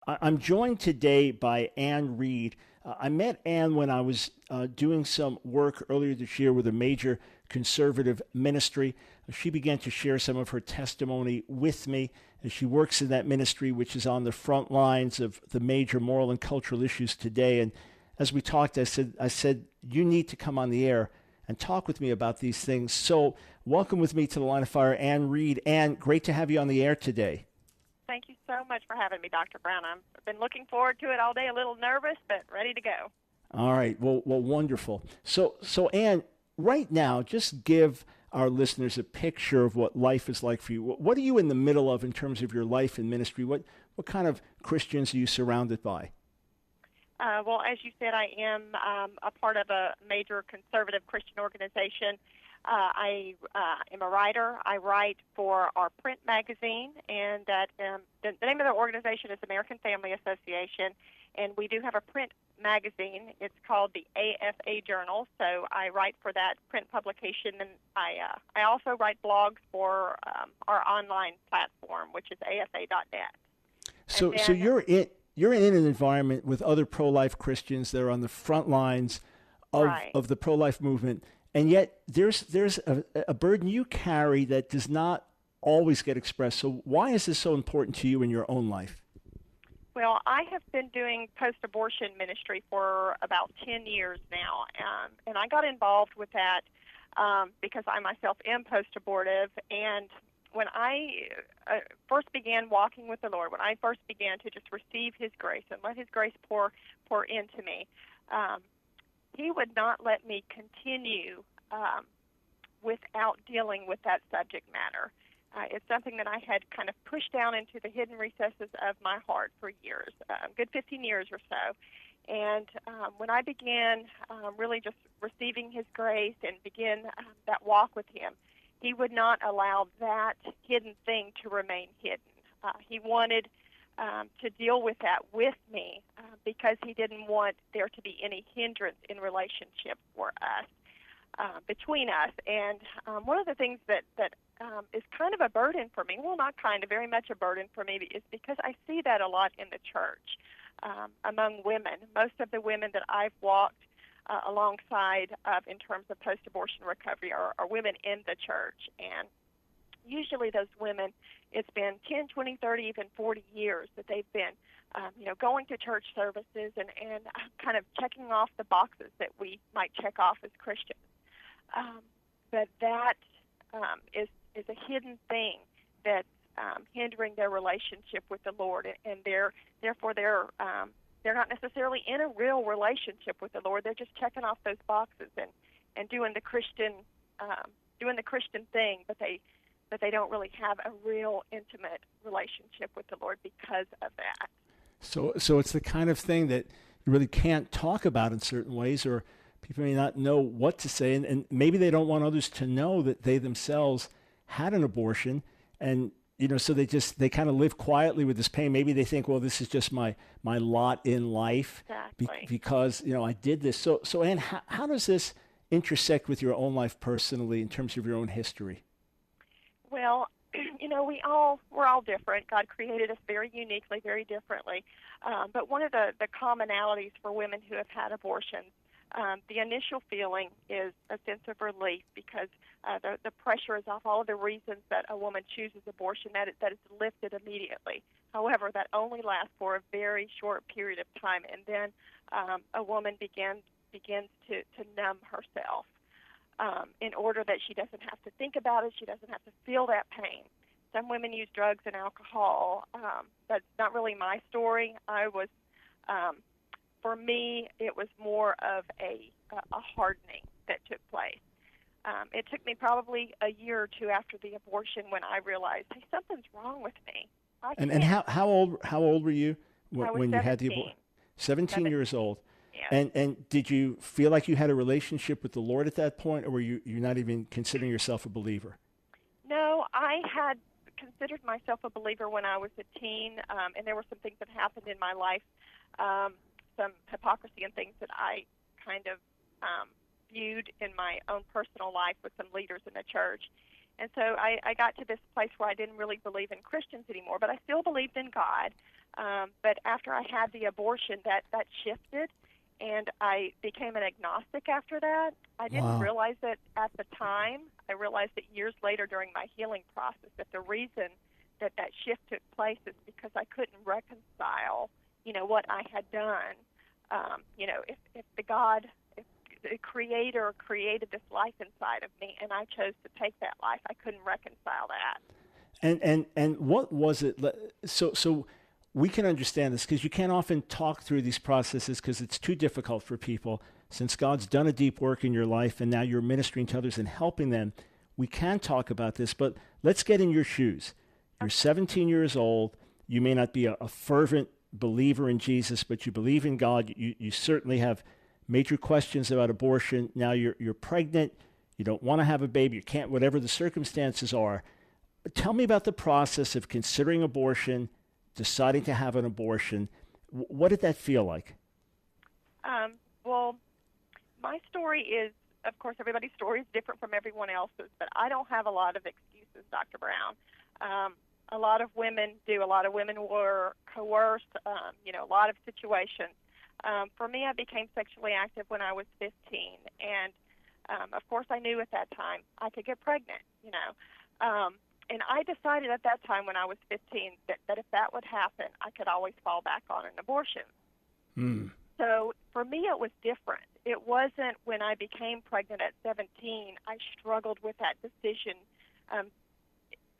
I'm joined today by Ann Reed. I met Ann when I was doing some work earlier this year with a major conservative ministry. She began to share some of her testimony with me as she works in that ministry, which is on the front lines of the major moral and cultural issues today. And as we talked, I said, you need to come on the air and talk with me about these things. So, welcome with me to the Line of Fire, Ann Reed. Ann, great to have you on the air today. Thank you so much for having me, Dr. Brown. I've been looking forward to it all day, a little nervous, but ready to go. All right. Well, wonderful. So, Ann, right now, just give our listeners a picture of what life is like for you. What are you in the middle of in terms of your life and ministry? What kind of Christians are you surrounded by? Well, as you said, I am a part of a major conservative Christian organization. I am a writer. I write for our print magazine, and the name of the organization is American Family Association, and we do have a print magazine. It's called the AFA Journal, so I write for that print publication, and I also write blogs for our online platform, which is afa.net. And So then, you're in an environment with other pro-life Christians that are on the front lines right. of the pro-life movement, and yet there's a burden you carry that does not always get expressed. So why is this so important to you in your own life? Well, I have been doing post-abortion ministry for about 10 years now, and I got involved with that because I myself am post-abortive, and when I first began walking with the Lord, when I first began to just receive His grace and let His grace pour into me, um, He would not let me continue without dealing with that subject matter. It's something that I had kind of pushed down into the hidden recesses of my heart for years, good 15 years or so. And when I began really just receiving His grace and begin that walk with Him, He would not allow that hidden thing to remain hidden. He wanted to deal with that with me because He didn't want there to be any hindrance in relationship for us. Between us. And one of the things that is kind of a burden for me, well, not kind of, very much a burden for me, is because I see that a lot in the church among women. Most of the women that I've walked alongside of in terms of post-abortion recovery are women in the church. And usually those women, it's been 10, 20, 30, even 40 years that they've been going to church services and kind of checking off the boxes that we might check off as Christians. But that is a hidden thing that's hindering their relationship with the Lord, and therefore they're not necessarily in a real relationship with the Lord. They're just checking off those boxes and doing the Christian thing, but they don't really have a real intimate relationship with the Lord because of that. So it's the kind of thing that you really can't talk about in certain ways, or people may not know what to say, and maybe they don't want others to know that they themselves had an abortion, and so they kind of live quietly with this pain. Maybe they think, well, this is just my lot in life, Exactly. because I did this. So Anne, how does this intersect with your own life personally in terms of your own history? Well, we're all different. God created us very uniquely, very differently. But one of the commonalities for women who have had abortions, the initial feeling is a sense of relief because the pressure is off. All of the reasons that a woman chooses abortion, that is lifted immediately. However, that only lasts for a very short period of time, and then a woman begins to numb herself in order that she doesn't have to think about it, she doesn't have to feel that pain. Some women use drugs and alcohol. That's not really my story. For me, it was more of a hardening that took place. It took me probably a year or two after the abortion when I realized, hey, something's wrong with me. I And can't. how old were you I was when you had the 17. abortion? 17 17. years old. Yes. And did you feel like you had a relationship with the Lord at that point, or were you not even considering yourself a believer? No, I had considered myself a believer when I was a teen, and there were some things that happened in my life, some hypocrisy and things that I kind of viewed in my own personal life with some leaders in the church. And so I got to this place where I didn't really believe in Christians anymore, but I still believed in God. But after I had the abortion, that shifted, and I became an agnostic after that. I didn't Wow. realize it at the time. I realized it years later during my healing process that the reason that shift took place is because I couldn't reconcile, what I had done. If the Creator created this life inside of me, and I chose to take that life, I couldn't reconcile that. And what was it? So we can understand this because you can't often talk through these processes because it's too difficult for people. Since God's done a deep work in your life and now you're ministering to others and helping them, we can talk about this. But let's get in your shoes. You're 17 years old. You may not be a fervent believer in Jesus, but you believe in God. You certainly have major questions about abortion. Now you're pregnant. You don't want to have a baby. You can't, whatever the circumstances are. Tell me about the process of considering abortion, deciding to have an abortion. What did that feel like? Well, my story is, of course, everybody's story is different from everyone else's, but I don't have a lot of excuses, Dr. Brown. A lot of women do. A lot of women were coerced, a lot of situations. For me, I became sexually active when I was 15, and of course, I knew at that time I could get pregnant, and I decided at that time when I was 15 that if that would happen, I could always fall back on an abortion. Mm. So for me, it was different. It wasn't when I became pregnant at 17, I struggled with that decision.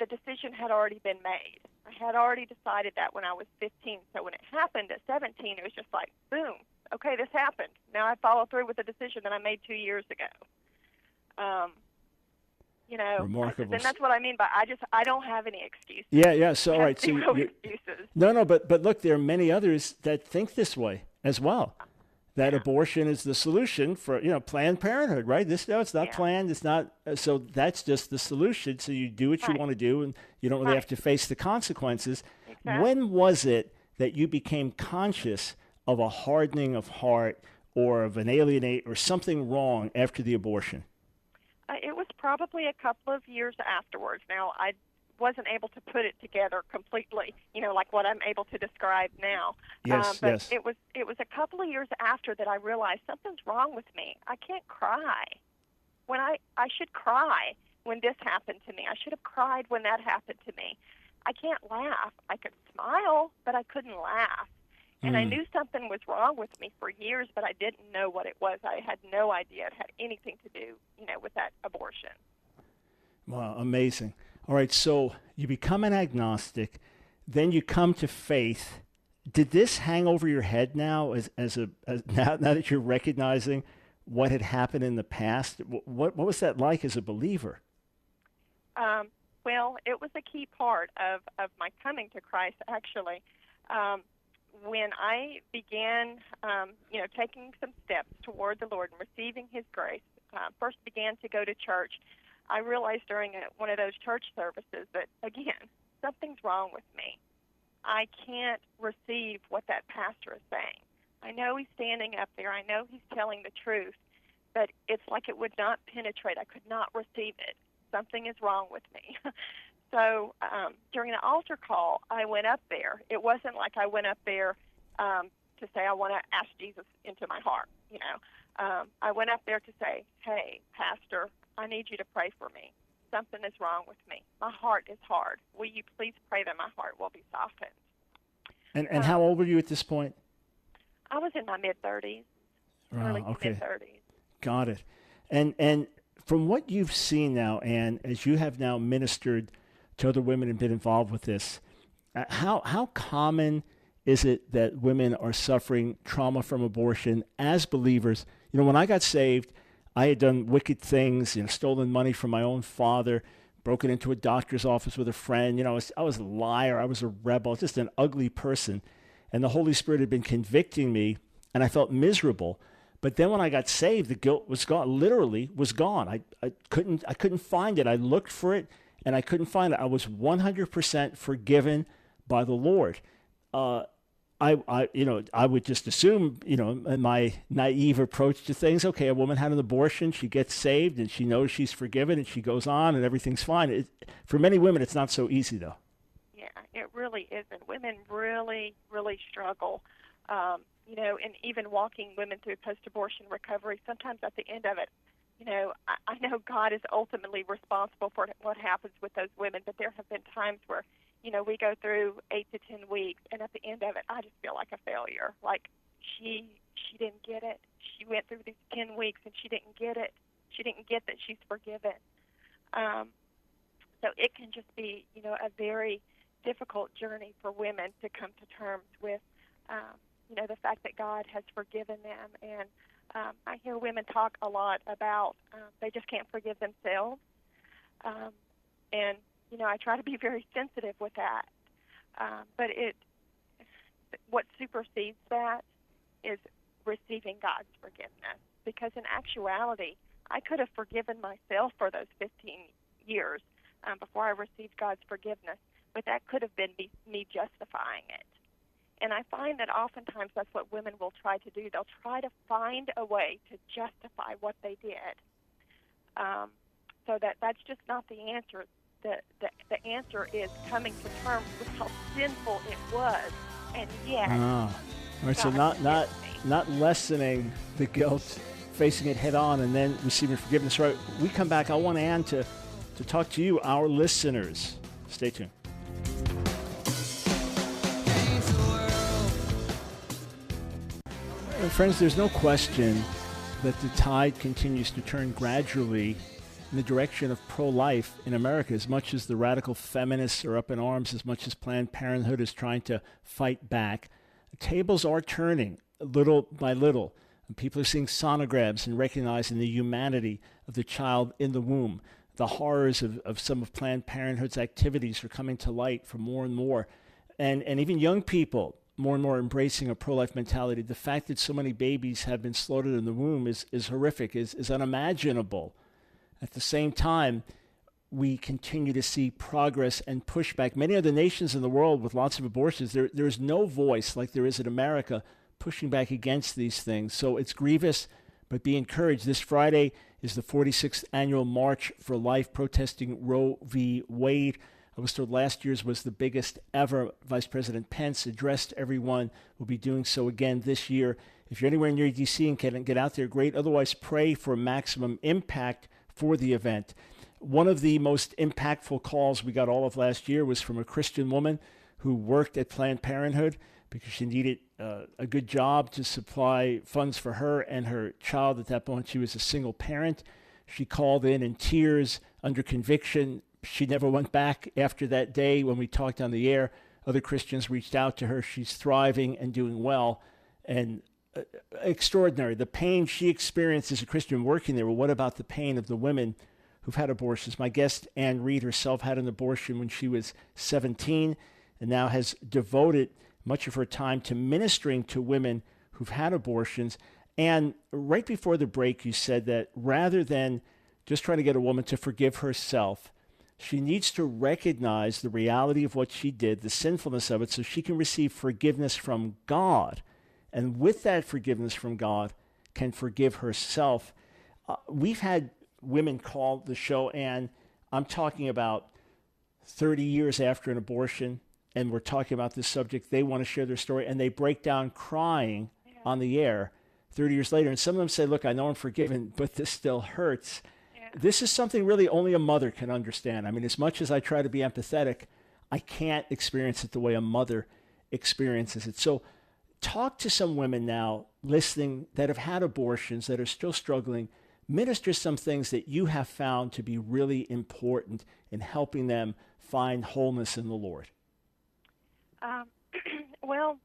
The decision had already been made. I had already decided that when I was 15. So when it happened at 17, it was just like, boom, okay, this happened. Now I follow through with the decision that I made 2 years ago. Remarkable. And that's what I mean by I don't have any excuses. Yeah. So all right. So excuses. No, but look, there are many others that think this way as well. That abortion is the solution for Planned Parenthood, right? It's not planned. It's not. So that's just the solution. So you do what you want to do, and you don't really have to face the consequences. Exactly. When was it that you became conscious of a hardening of heart or of an alienate or something wrong after the abortion? It was probably a couple of years afterwards. Now, I wasn't able to put it together completely, like what I'm able to describe now. Yes. It was a couple of years after that I realized something's wrong with me. I can't cry. When I should cry when this happened to me. I should have cried when that happened to me. I can't laugh. I could smile, but I couldn't laugh. And I knew something was wrong with me for years, but I didn't know what it was. I had no idea it had anything to do, with that abortion. Wow, amazing. All right, so you become an agnostic, then you come to faith. Did this hang over your head now now that you're recognizing what had happened in the past? What was that like as a believer? Well, it was a key part of my coming to Christ, actually. When I began, taking some steps toward the Lord and receiving His grace, first began to go to church, I realized during one of those church services that, again, something's wrong with me. I can't receive what that pastor is saying. I know he's standing up there. I know he's telling the truth, but it's like it would not penetrate. I could not receive it. Something is wrong with me. So during the altar call, I went up there. It wasn't like I went up there to say I want to ask Jesus into my heart. I went up there to say, hey, Pastor, I need you to pray for me. Something is wrong with me. My heart is hard. Will you please pray that my heart will be softened? And how old were you at this point? I was in my mid-30s, early mid-30s. Got it. And from what you've seen now, Ann, as you have now ministered to other women and been involved with this, how common is it that women are suffering trauma from abortion as believers? When I got saved, I had done wicked things, stolen money from my own father, broken into a doctor's office with a friend. I was a liar. I was a rebel, just an ugly person. And the Holy Spirit had been convicting me, and I felt miserable. But then when I got saved, the guilt was gone, literally was gone. I couldn't find it. I looked for it, and I couldn't find it. I was 100% forgiven by the Lord. I would just assume, in my naive approach to things, okay, a woman had an abortion, she gets saved, and she knows she's forgiven, and she goes on, and everything's fine. For many women, it's not so easy, though. Yeah, it really isn't. Women really, really struggle. And even walking women through post-abortion recovery, sometimes at the end of it, I know God is ultimately responsible for what happens with those women, but there have been times where, we go through 8 to 10 weeks, and at the end of it, I just feel like a failure. Like she didn't get it. She went through these 10 weeks, and she didn't get it. She didn't get that she's forgiven. So it can just be, a very difficult journey for women to come to terms with, the fact that God has forgiven them. And I hear women talk a lot about they just can't forgive themselves. And, I try to be very sensitive with that. But what supersedes that is receiving God's forgiveness. Because in actuality, I could have forgiven myself for those 15 years before I received God's forgiveness, but that could have been me justifying it. And I find that oftentimes that's what women will try to do. They'll try to find a way to justify what they did. So that's just not the answer. The answer is coming to terms with how sinful it was, and yet. All right, so not lessening the guilt, facing it head on, and then receiving forgiveness. Right. We come back. I want Ann to talk to you, our listeners. Stay tuned. Friends, there's no question that the tide continues to turn gradually in the direction of pro-life in America. As much as the radical feminists are up in arms, as much as Planned Parenthood is trying to fight back, the tables are turning little by little. And people are seeing sonograms and recognizing the humanity of the child in the womb. The horrors of some of Planned Parenthood's activities are coming to light for more and more. And even young people more and more embracing a pro-life mentality. The fact that so many babies have been slaughtered in the womb is horrific, is unimaginable. At the same time, we continue to see progress and pushback. Many other nations in the world with lots of abortions, there is no voice like there is in America pushing back against these things. So it's grievous, but be encouraged. This Friday is the 46th annual March for Life protesting Roe v. Wade. I was told last year's was the biggest ever. Vice President Pence addressed everyone. Will be doing so again this year. If you're anywhere near D.C. and can get out there, great. Otherwise, pray for maximum impact for the event. One of the most impactful calls we got all of last year was from a Christian woman who worked at Planned Parenthood because she needed a good job to supply funds for her and her child. At that point, she was a single parent. She called in tears, under conviction. She never went back after that day when we talked on the air. Other Christians reached out to her. She's thriving and doing well. And extraordinary. The pain she experienced as a Christian working there. Well, what about the pain of the women who've had abortions? My guest, Ann Reed, herself had an abortion when she was 17 and now has devoted much of her time to ministering to women who've had abortions. And right before the break, you said that rather than just trying to get a woman to forgive herself, she needs to recognize the reality of what she did, the sinfulness of it, so she can receive forgiveness from God. And with that forgiveness from God, can forgive herself. We've had women call the show, and I'm talking about 30 years after an abortion, and we're talking about this subject. They want to share their story, and they break down crying on the air 30 years later. And some of them say, look, I know I'm forgiven, but this still hurts. This is something really only a mother can understand. I mean, as much as I try to be empathetic, I can't experience it the way a mother experiences it. So talk to some women now listening that have had abortions, that are still struggling. Minister some things that you have found to be really important in helping them find wholeness in the Lord. Well,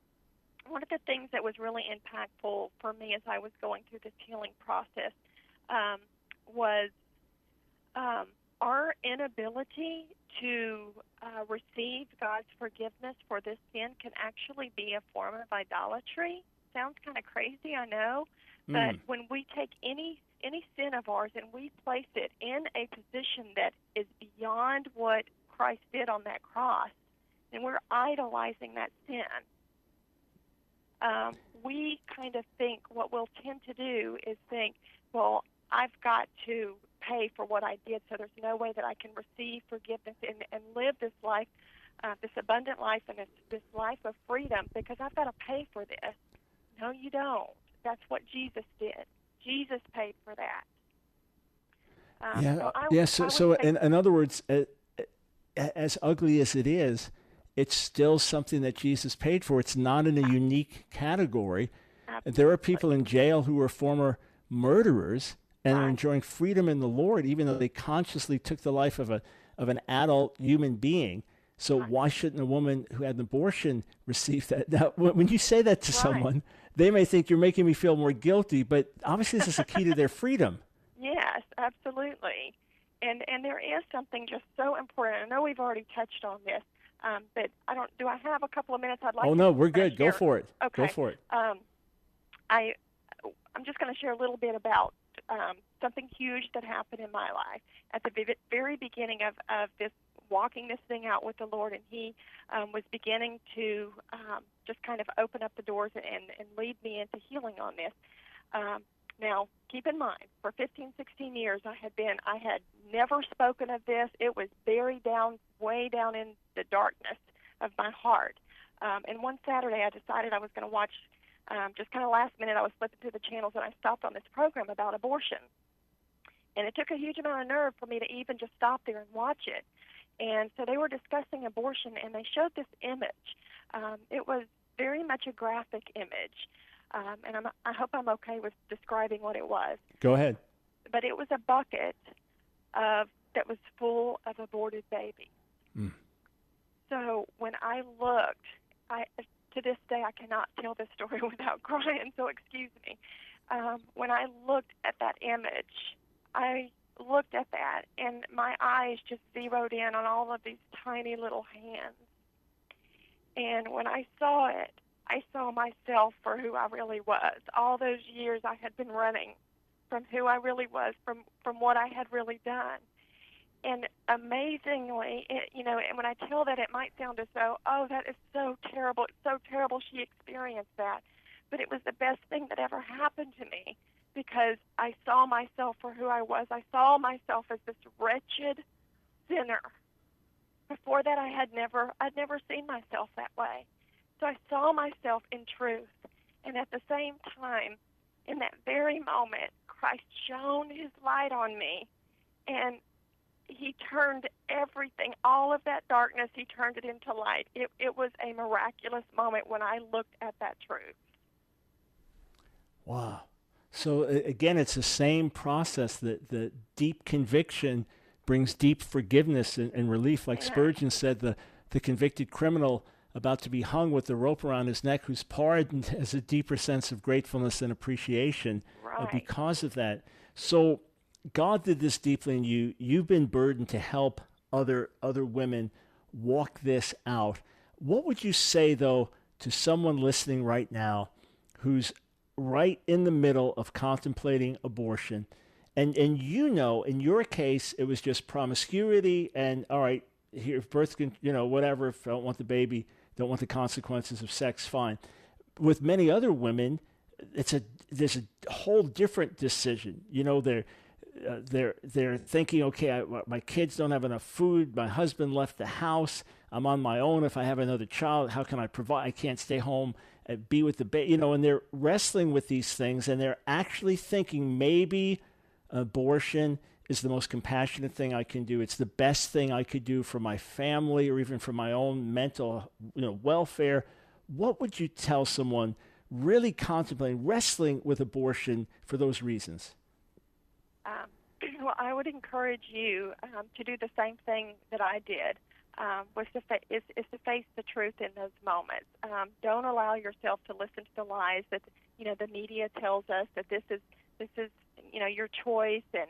one of the things that was really impactful for me as I was going through this healing process was our inability to receive God's forgiveness for this sin can actually be a form of idolatry. Sounds kind of crazy, I know, but when we take any sin of ours and we place it in a position that is beyond what Christ did on that cross, then we're idolizing that sin. We kind of think, what we'll tend to do is think, well, I've got to pay for what I did, so there's no way that I can receive forgiveness and live this life this abundant life and this life of freedom because I've got to pay for this. No, you don't. That's what Jesus did. Jesus paid for that. Yeah, So I, yeah. I So, would so say in other words, as ugly as it is, it's still something that Jesus paid for. It's not in a unique category. There are people absolutely in jail who are former murderers and are right. enjoying freedom in the Lord, even though they consciously took the life of an adult human being. So Right. why shouldn't a woman who had an abortion receive that? Now, when you say that to Right. someone, they may think you're making me feel more guilty, but obviously this is a key to their freedom. Yes, absolutely. And there is something just so important. I know we've already touched on this, but I don't. Do I have a couple of minutes? I'd like Oh to no, we're kind of good. Go share. for it. Go Okay. for it. Um, I I'm just going to share a little bit about something huge that happened in my life at the very beginning of this walking this thing out with the Lord, and He was beginning to just kind of open up the doors and lead me into healing on this. Now, keep in mind, for 15, 16 years, I had never spoken of this. It was buried down, way down in the darkness of my heart. And one Saturday, I decided I was going to watch, just kind of last minute, I was flipping through the channels, and I stopped on this program about abortion. And it took a huge amount of nerve for me to even just stop there and watch it. And so they were discussing abortion, and they showed this image. It was very much a graphic image. And I hope I'm okay with describing what it was. Go ahead. But it was a bucket that was full of aborted babies. Mm. So when I looked, to this day I cannot tell this story without crying, so excuse me. When I looked at that image, I looked at that, and my eyes just zeroed in on all of these tiny little hands. And when I saw it, I saw myself for who I really was. All those years I had been running from who I really was, from what I had really done. And amazingly, and when I tell that, it might sound as though, oh, that is so terrible. It's so terrible she experienced that. But it was the best thing that ever happened to me because I saw myself for who I was. I saw myself as this wretched sinner. Before that, I'd never seen myself that way. So I saw myself in truth. And at the same time, in that very moment, Christ shone his light on me. And he turned everything, all of that darkness, he turned it into light. It was a miraculous moment when I looked at that truth. Wow. So again, it's the same process that the deep conviction brings deep forgiveness and relief. Like Yeah. Spurgeon said, the convicted criminal about to be hung with the rope around his neck, who's pardoned, has a deeper sense of gratefulness and appreciation Right. because of that. So God did this deeply in you. You've been burdened to help other women walk this out. What would you say, though, to someone listening right now who's right in the middle of contemplating abortion? And in your case, it was just promiscuity and, all right, here, birth, whatever, if I don't want the baby, don't want the consequences of sex, fine. With many other women, there's a whole different decision. They're thinking, okay, my kids don't have enough food. My husband left the house. I'm on my own. If I have another child, how can I provide? I can't stay home and be with the baby. And they're wrestling with these things, and they're actually thinking maybe abortion is the most compassionate thing I can do. It's the best thing I could do for my family or even for my own mental, welfare. What would you tell someone really contemplating, wrestling with abortion for those reasons? Well, I would encourage you to do the same thing that I did, is to face the truth in those moments. Don't allow yourself to listen to the lies that the media tells us that this is your choice and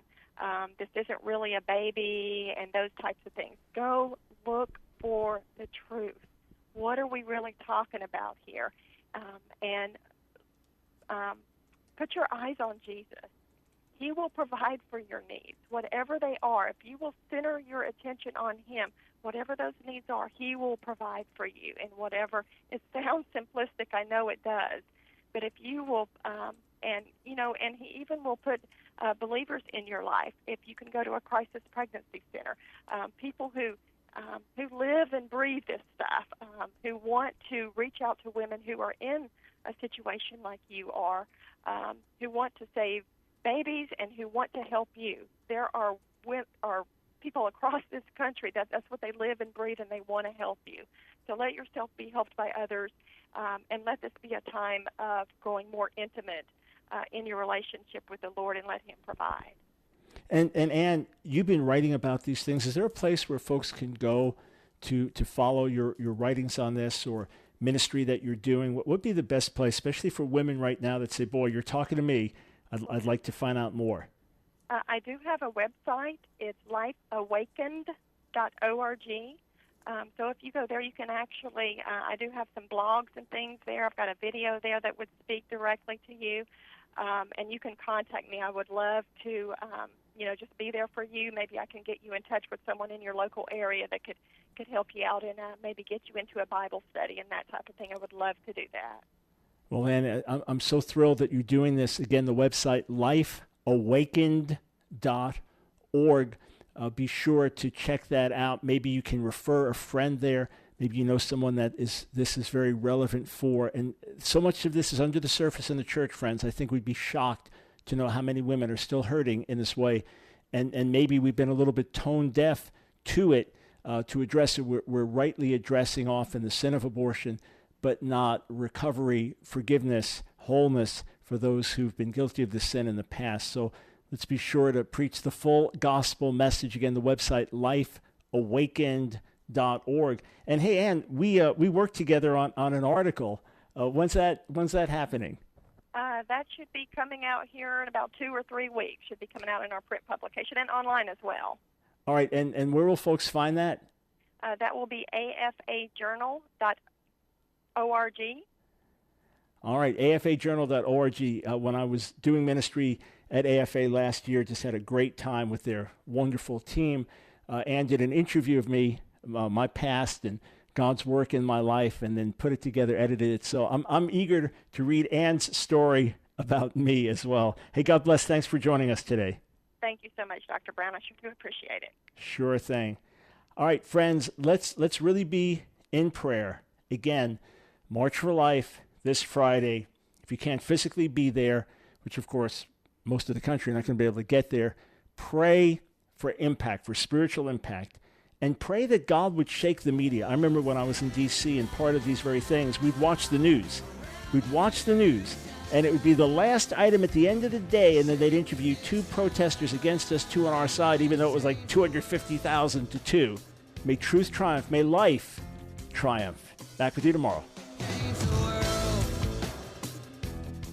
this isn't really a baby and those types of things. Go look for the truth. What are we really talking about here? And put your eyes on Jesus. He will provide for your needs, whatever they are. If you will center your attention on him, whatever those needs are, he will provide for you. And whatever, it sounds simplistic, I know it does, but if you will, and he even will put believers in your life. If you can go to a crisis pregnancy center, people who who live and breathe this stuff, who want to reach out to women who are in a situation like you are, who want to save babies and who want to help you. There are people across this country that's what they live and breathe, and they want to help you. So let yourself be helped by others, and let this be a time of growing more intimate in your relationship with the Lord, and let Him provide. And Ann, you've been writing about these things. Is there a place where folks can go to follow your writings on this, or ministry that you're doing? What would be the best place, especially for women right now that say, boy, you're talking to me, I'd like to find out more? I do have a website. It's lifeawakened.org. So if you go there, you can actually, I do have some blogs and things there. I've got a video there that would speak directly to you. And you can contact me. I would love to, just be there for you. Maybe I can get you in touch with someone in your local area that could help you out, and maybe get you into a Bible study and that type of thing. I would love to do that. Well, Ann, I'm so thrilled that you're doing this. Again, the website, lifeawakened.org. Be sure to check that out. Maybe you can refer a friend there. Maybe you know someone that this is very relevant for. And so much of this is under the surface in the church, friends. I think we'd be shocked to know how many women are still hurting in this way. And maybe we've been a little bit tone deaf to it, to address it. We're rightly addressing often the sin of abortion, but not recovery, forgiveness, wholeness for those who've been guilty of the sin in the past. So let's be sure to preach the full gospel message. Again, the website, lifeawakened.org. And hey, Ann, we worked together on an article. When's that happening? That should be coming out here in about 2 or 3 weeks. Should be coming out in our print publication and online as well. All right, and where will folks find that? That will be afajournal.org. All right, afajournal.org. When I was doing ministry at AFA last year, just had a great time with their wonderful team. Ann did an interview of me, my past and God's work in my life, and then put it together, edited it. So I'm eager to read Ann's story about me as well. Hey, God bless. Thanks for joining us today. Thank you so much, Dr. Brown. I sure do appreciate it. Sure thing. All right, friends, let's really be in prayer. Again, March for Life this Friday. If you can't physically be there, which of course most of the country are not going to be able to get there, pray for impact, for spiritual impact, and pray that God would shake the media. I remember when I was in D.C. and part of these very things, we'd watch the news. And it would be the last item at the end of the day, and then they'd interview 2 protesters against us, 2 on our side, even though it was like 250,000 to 2. May truth triumph. May life triumph. Back with you tomorrow.